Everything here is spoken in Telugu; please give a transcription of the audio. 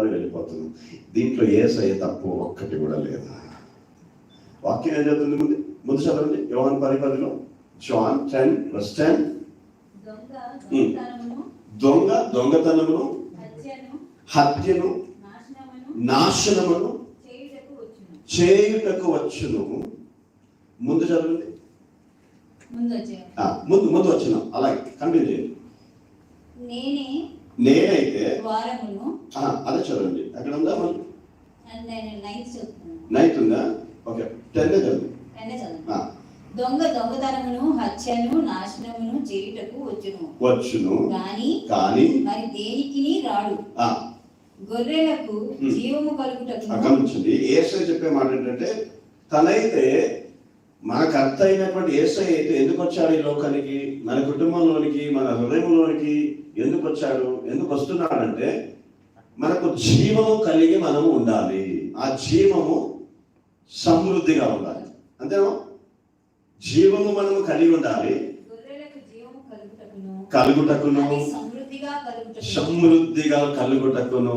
ఉన్నారు, వెళ్ళిపోతున్నాం. దీంట్లో యేసయ్య తప్పు ఒక్కటి కూడా లేదు. వాక్యం ఏం చెప్తుంది? ముందు చదవండి. యోహాను 10:10. John 10:10. దొంగతనమును, హత్యను, నాశనమును చేయుటకు వచ్చును. ముందు చదవండి. ముందు వచ్చిన అలాగే కంటిన్యూ చేయండి. నేనైతే అదే చదవండి. అక్కడ ఉందా? నైట్ ఉందా? ఓకే, 10 చదవండి. దొంగతనమును, హత్యను, నాశనమును చేయుటకు వచ్చును కానీ మరి దేనికి రాడు. గొర్రెలకు జీవము కలుగుటకు. గమనించండి, యేసయ్య చెప్పే మాట ఏంటంటే, తనైతే మన కర్త అయినటువంటి యేసయ్య అయితే ఎందుకు వచ్చాడు ఈ లోకానికి, మన కుటుంబంలోనికి, మన హృదయంలోనికి ఎందుకు వచ్చాడు, ఎందుకు వస్తున్నాడంటే మనకు జీవము కలిగి మనము ఉండాలి. ఆ జీవము సమృద్ధిగా ఉండాలి. అంతేనా? జీవము మనము కలిగి ఉండాలి. కలుగుటకును, సమృద్ధిగా కలుగుటకును